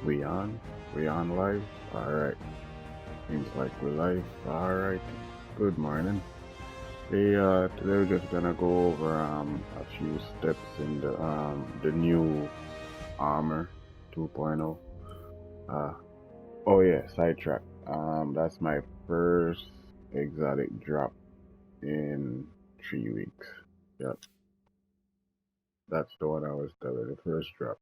We on? We on live? Alright. Seems like we're live. Alright. Good morning. Today we're just gonna go over a few steps in the new Armor 2.0. Uh oh yeah, sidetrack. That's my first exotic drop in 3 weeks. Yep. That's the one I was telling, the first drop.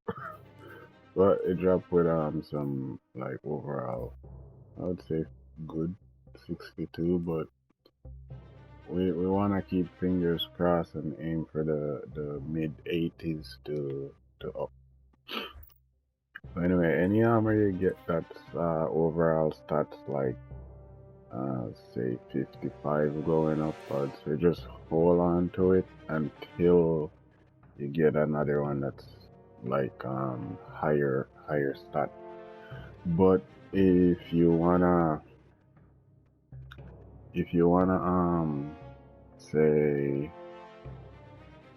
But it dropped with some like overall, I would say good 62, but we want to keep fingers crossed and aim for the mid 80s to up. So anyway, any armor you get that's overall stats like say 55 going up, I'd say just hold on to it until you get another one that's like higher stat. But if you wanna say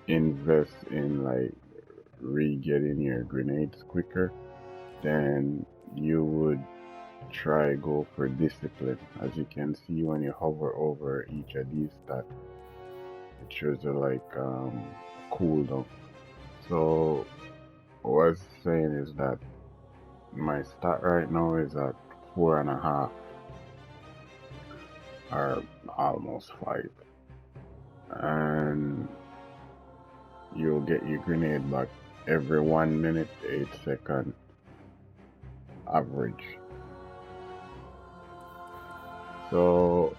invest in like re-getting your grenades quicker, then you would try go for discipline. As you can see, when you hover over each of these stats, it shows you like cooldown. So what I was saying is that my stat right now is at 4.5 or almost 5, and you'll get your grenade back every 1 minute 8 second average. So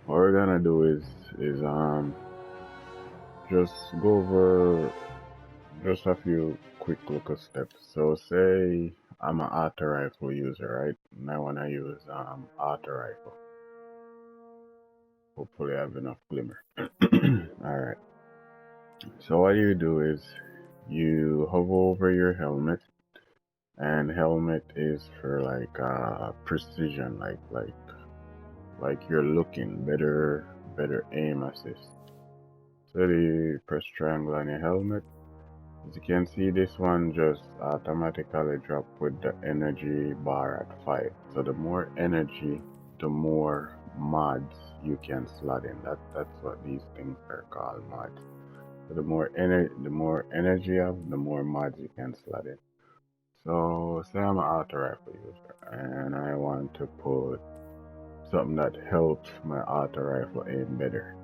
what we're gonna do is just go over just a few quick little steps. So say I'm an auto rifle user, right? And I wanna use auto rifle. Hopefully I have enough glimmer. Alright. So what you do is you hover over your helmet, and helmet is for like precision, like you're looking better aim assist. So you press triangle on your helmet. As you can see, this one just automatically drop with the energy bar at 5. So the more energy, the more mods you can slot in. That's what these things are called, mods. So the more energy you have, the more mods you can slot in. So say I'm an auto rifle user and I want to put something that helps my auto rifle aim better.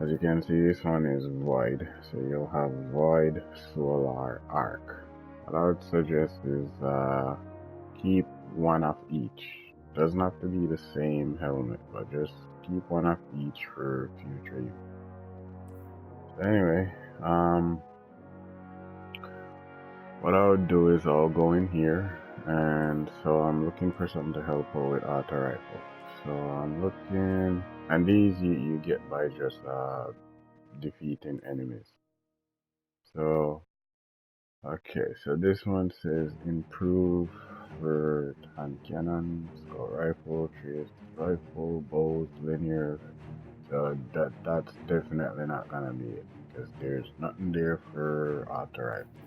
As you can see, this one is void, so you'll have void, solar, arc. What I would suggest is keep one of each. Doesn't have to be the same helmet, but just keep one of each for future use. So anyway, what I would do is I'll go in here, and so I'm looking for something to help out with auto rifle. So I'm looking, and these you get by just defeating enemies. So okay, so this one says improve for hand cannon, scout rifle, trace rifle, bows, linear. So that's definitely not gonna be it, because there's nothing there for auto rifle.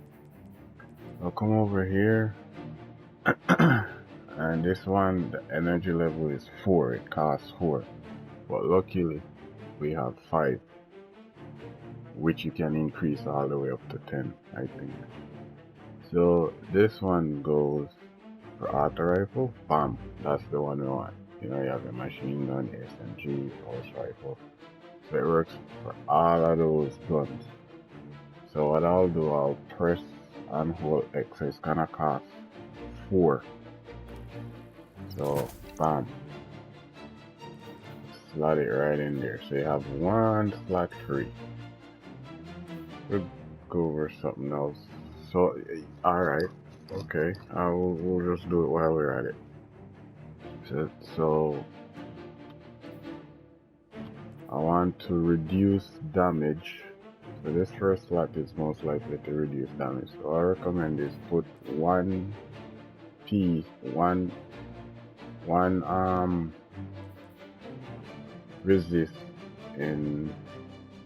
I'll come over here. And this one, the energy level is 4, it costs 4, but luckily we have 5, which you can increase all the way up to 10, I think. So this one goes for auto rifle, bam, that's the one we want. You know, you have a machine gun, SMG, pulse rifle, so it works for all of those guns. So what I'll do, I'll press and hold X, so it's gonna cost 4. So bam, slot it right in there. So you have 1 slot free. We'll go over something else. So alright, okay, we'll just do it while we're at it. So I want to reduce damage. So this first slot is most likely to reduce damage. So I recommend is put one resist in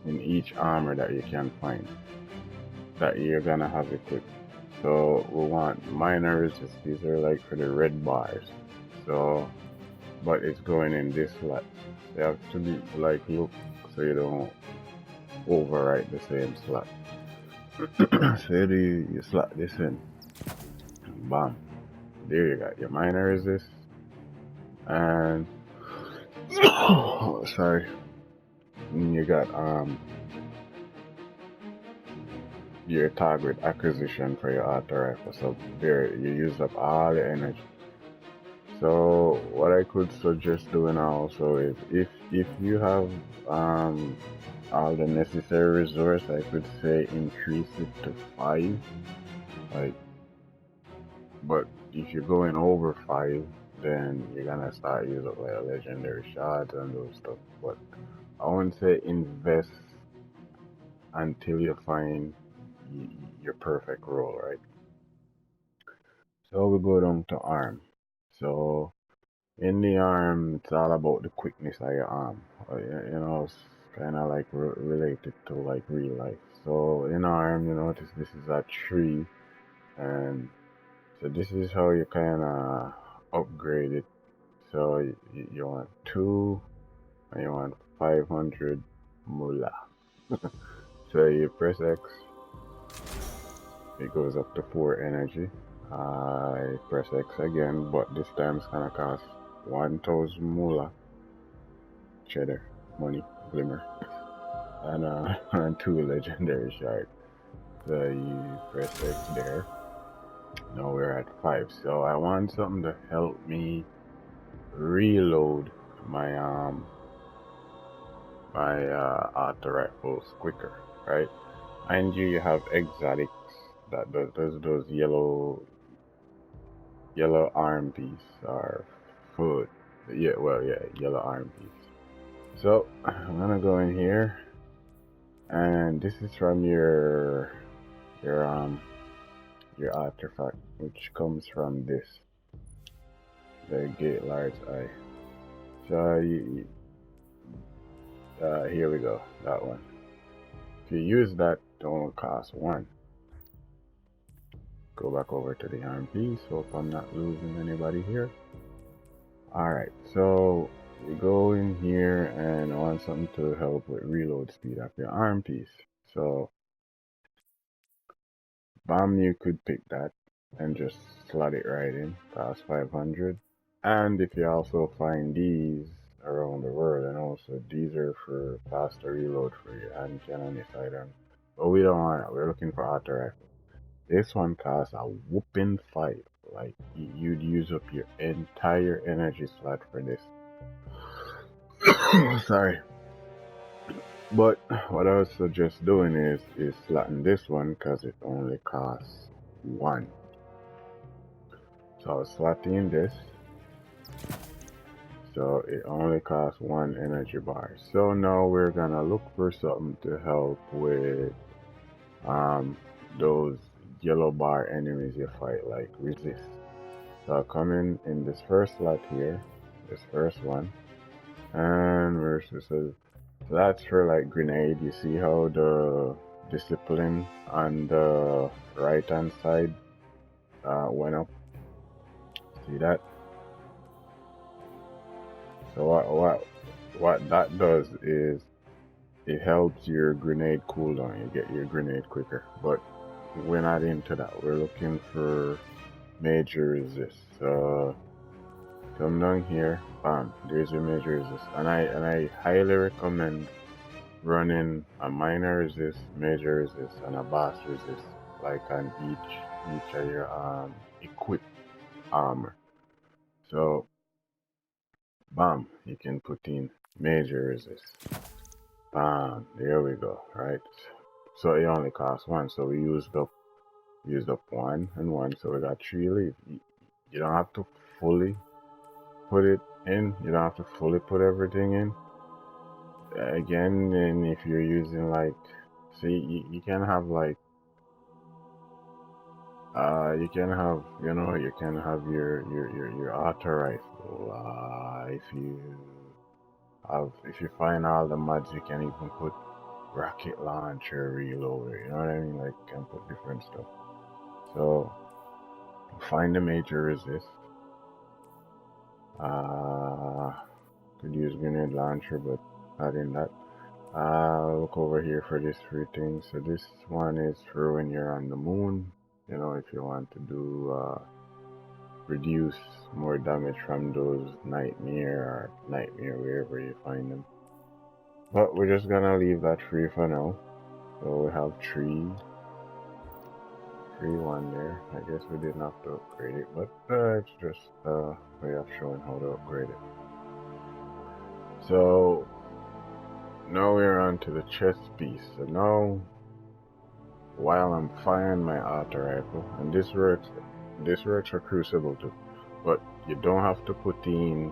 each armor that you can find. that you're gonna have equipped. So we want minor resist. These are like for the red bars. So, but it's going in this slot. You have to be like look so you don't overwrite the same slot. So you slot this in. Bam. There you got your minor resist. And sorry. And you got your target acquisition for your auto rifle. So there you use up all the energy. So what I could suggest doing also is if you have all the necessary resource, I could say increase it to 5. Like, but if you're going over 5, then you're gonna start using like legendary shots and those stuff. But I wouldn't say invest until you find your perfect role, right? So we go down to arm. So in the arm, it's all about the quickness of your arm. It's kind of like related to like real life. So in arm, you notice this is a tree, and so this is how you kind of upgrade it. So you want 2, and you want 500 mullah. So you press X, it goes up to 4 energy. I press X again, but this time it's gonna cost 1000 mullah, cheddar, money, glimmer, and 2 legendary shards. So you press X there. Now we're at 5. So I want something to help me reload my auto rifles quicker, right? Mind you, you have exotics that those yellow arm piece or foot. Yellow arm piece. So I'm gonna go in here, and this is from your artifact, which comes from this, the gate large eye. So here we go, that one. If you use that, it only costs 1. Go back over to the arm piece. Hope I'm not losing anybody here. Alright, so you go in here and I want something to help with reload speed of your arm piece. So bam, you could pick that and just slot it right in, cost 500. And if you also find these around the world, and also these are for faster reload for your hand cannon sidearm. But we don't want it, we're looking for auto rifle. This one costs a whooping 5. Like, you'd use up your entire energy slot for this. Sorry. But what I would suggest doing is slotting this one because it only costs 1. So I'll slot in this. So it only costs 1 energy bar. So now we're gonna look for something to help with those yellow bar enemies you fight, like resist. So I'll come in this first slot here, this first one, and so that's for like grenade. You see how the discipline on the right hand side went up? See that? So what that does is it helps your grenade cooldown. You get your grenade quicker. But we're not into that. We're looking for major resist. So come down here, bam, there's your major resist. And I highly recommend running a minor resist, major resist, and a boss resist, like on each of your equipped armor. So bam, you can put in major resist. Bam, there we go, right? So it only costs 1, so we used up 1 and 1, so we got 3 leave. You don't have to fully put it in, you don't have to fully put everything in. Again, and if you're using like, see, you can have like, you can have your auto rifle. If you find all the mods, you can even put rocket launcher, reloader, you know what I mean? Like, you can put different stuff. So, find the major resist. Could use grenade launcher, but not in that. Look over here for these three things. So this one is for when you're on the moon. You know, if you want to do reduce more damage from those nightmare wherever you find them. But we're just gonna leave that free for now. So we have three one there. I guess we didn't have to upgrade it, but it's just a way of showing how to upgrade it. So now we're on to the chest piece. So now, while I'm firing my auto rifle, and this works for Crucible too, but you don't have to put in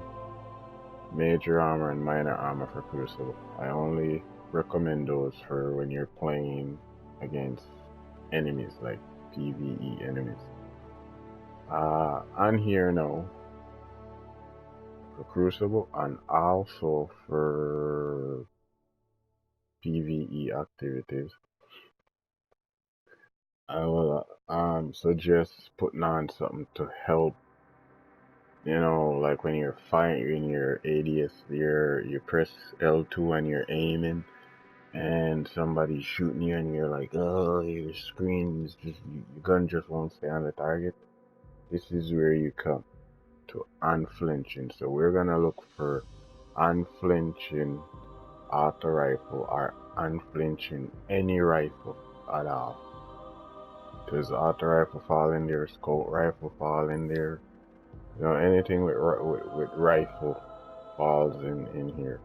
major armor and minor armor for Crucible. I only recommend those for when you're playing against enemies, like PvE enemies. On here now, for Crucible, and also for PvE activities, I will suggest putting on something to help. You know, like when you're firing your ADS, you press L2 and you're aiming, and somebody's shooting you, and you're like, oh, your screen is just, your gun just won't stay on the target. This is where you come to unflinching. So we're gonna look for unflinching auto rifle or unflinching any rifle at all. Does auto rifle fall in there? Scout rifle fall in there? You know, anything with rifle falls in here.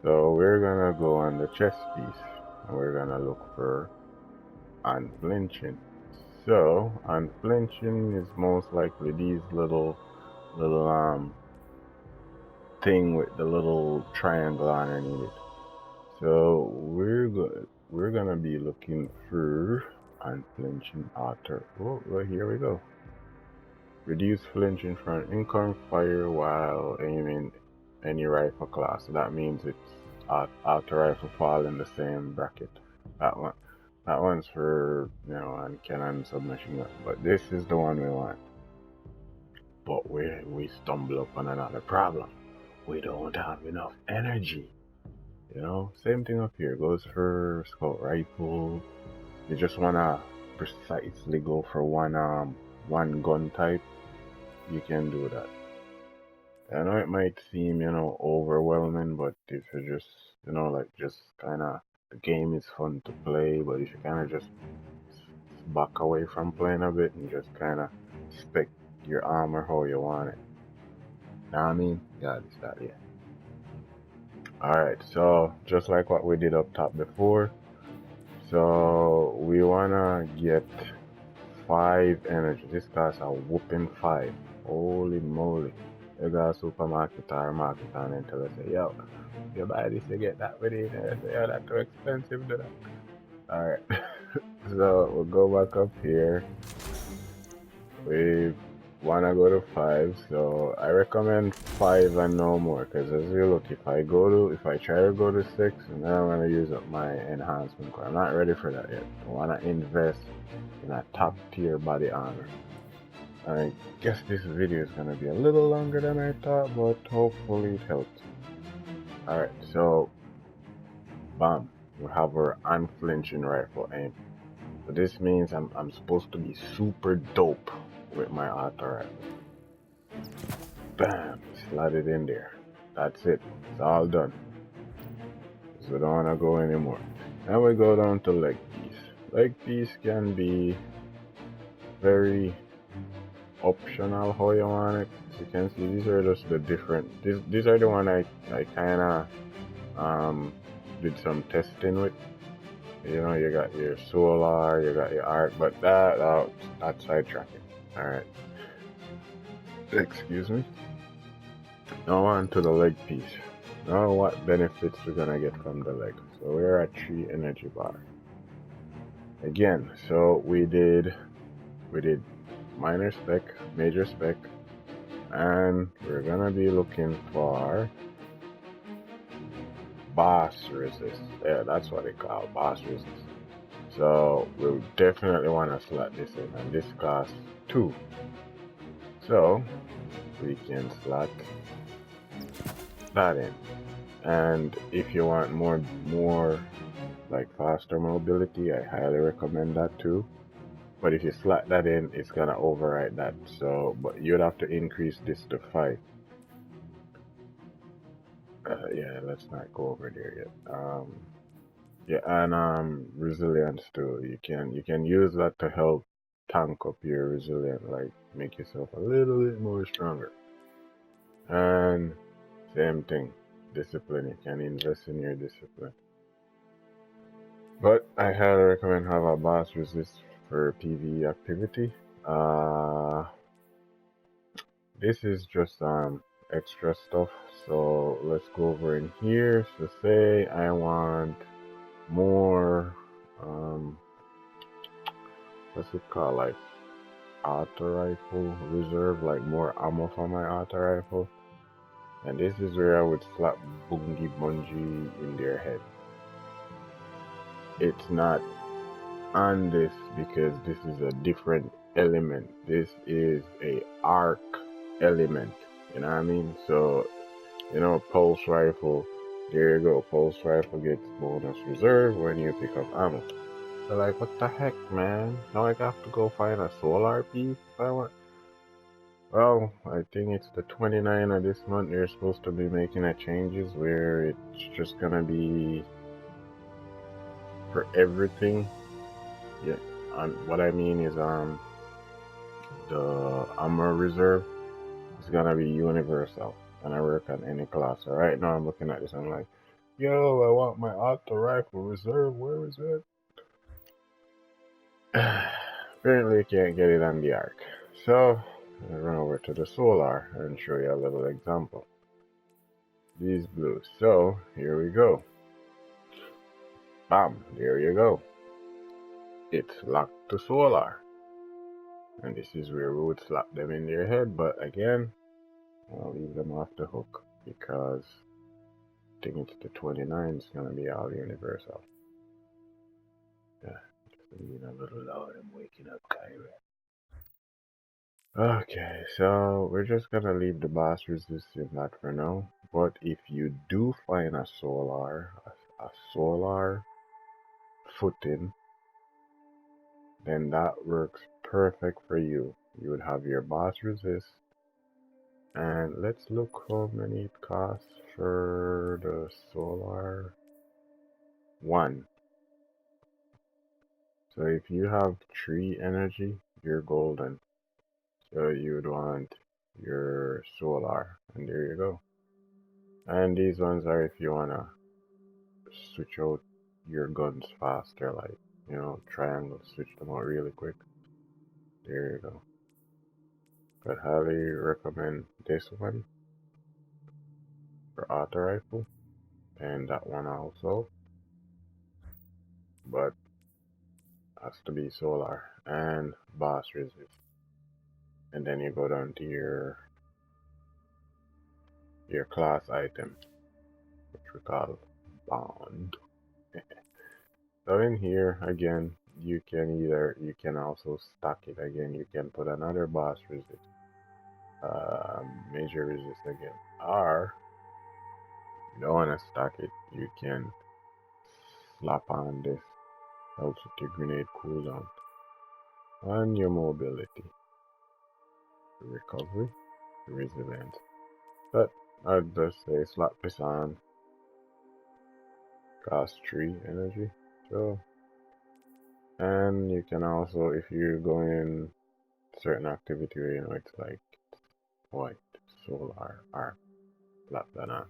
So we're gonna go on the chest piece and we're gonna look for unflinching. So unflinching is most likely these little thing with the little triangle underneath it. So we're gonna be looking for unflinching auto. Oh, well, here we go. Reduce flinching from incoming fire while aiming any rifle class. So that means it's auto rifle fall in the same bracket. That one's for, you know, on cannon submachine gun. But this is the one we want. But we stumble upon another problem. We don't have enough energy. You know, same thing up here. Goes for scout rifle. You just wanna precisely go for one gun type. You can do that. I know it might seem, you know, overwhelming, but if you just, you know, like just kind of, the game is fun to play, but if you kind of just back away from playing a bit and just kind of spec your armor how you want it. Know what I mean? Yeah, this, that, yeah. Alright, so just like what we did up top before, so we wanna get 5 energy. This costs a whooping 5. Holy moly. You go to supermarket or market and then tell us, yo, you buy this, you get that with it. And say, yo, that's too expensive, do that. Alright. So we'll go back up here. We wanna go to 5, so I recommend 5 and no more, because as you look, if I try to go to 6, and then I'm gonna use up my enhancement core. I'm not ready for that yet. I wanna invest in a top tier body armor. I guess this video is gonna be a little longer than I thought, but hopefully it helps. Alright, so bam, we have our unflinching rifle aim. So this means I'm supposed to be super dope with my auto rifle. Bam, slide it in there. That's it. It's all done. So we don't wanna go anymore. Now we go down to leg piece. Leg piece can be very optional how you want it. As you can see, these are just the different. These are the one I kind of did some testing with. You know, you got your solar, you got your arc, but that's sidetracking. All right. Excuse me. Now on to the leg piece. Now what benefits we're gonna get from the leg? So we're at 3 energy bar. Again, so we did minor spec, major spec, and we're gonna be looking for boss resist. Yeah, that's what they call boss resist. So we'll definitely want to slot this in, and this costs 2. So we can slot that in. And if you want more like faster mobility, I highly recommend that too. But if you slot that in, it's gonna override that. So, but you'd have to increase this to 5. Yeah, let's not go over there yet. Yeah, and resilience too. You can use that to help tank up your resilience, like make yourself a little bit more stronger. And same thing, discipline. You can invest in your discipline. But I highly recommend have a boss resist for PvE activity. This is just extra stuff. So let's go over in here. So say I want more what's it called, like auto rifle reserve, like more ammo for my auto rifle. And this is where I would slap Bungie Bungie in their head. It's not on this because this is a different element. This is a arc element. You know what I mean? So, you know, pulse rifle, there you go. Pulse rifle gets bonus reserve when you pick up ammo. So like, what the heck, man? Now I have to go find a solar piece if I want. Well, I think it's the 29th of this month. They're supposed to be making a changes where it's just gonna be for everything. Yeah, what I mean is the amor reserve is gonna be universal, and I work on any class. So right now I'm looking at this. I'm like, yo, I want my auto rifle reserve. Where is it? Apparently, you can't get it on the arc. So I run over to the solar and show you a little example. These blues. So here we go. Bam! There you go. It's locked to solar. And this is where we would slap them in their head, but again, I'll leave them off the hook because I think it's the 29th, it's gonna be all universal. Yeah, just being a little loud, I'm waking up, Kyrie. Okay, so we're just gonna leave the boss resisting that for now. But if you do find a solar footing, then that works perfect for you. You would have your boss resist. And let's look how many it costs for the solar 1. So if you have 3 energy, you're golden. So you would want your solar, and there you go. And these ones are if you wanna switch out your guns faster, like, you know, triangle, switch them out really quick. There you go. But highly recommend this one for auto rifle, and that one also. But has to be solar and boss resist. And then you go down to your class item, which we call bond. So in here again, you can also stack it again. You can put another boss resist, major resist again, or you don't want to stack it, you can slap on this, helps with your grenade cooldown and your mobility, recovery, resilience. But I'd just say slap this on, cost 3 energy. So, and you can also, if you're going certain activity where you know it's like white, solar, arc, slap that on.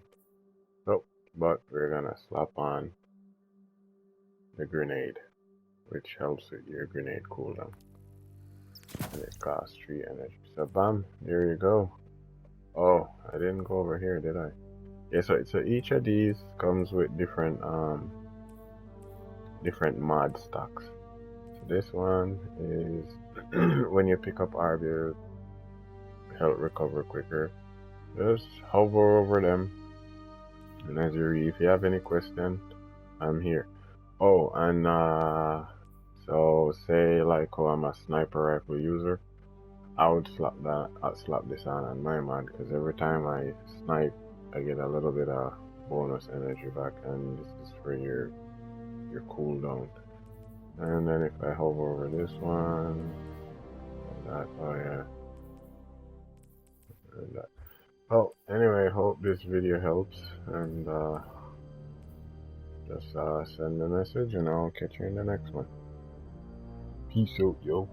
So, but we're gonna slap on the grenade, which helps with your grenade cooldown, and it costs 3 energy. So bam, there you go. Oh, I didn't go over here, did I? Yeah, so each of these comes with different mod stocks. So this one is when you pick up RB, help recover quicker. Just hover over them And as you read, if you have any question, I'm here. Oh, and so say like, oh, I'm a sniper rifle user. I would slap this on my man, because every time I snipe, I get a little bit of bonus energy back, and this is for your cooldown. And then if I hover over this one, that, oh yeah, and that. Well, anyway, hope this video helps, and just send a message, and I'll catch you in the next one. Peace out, yo.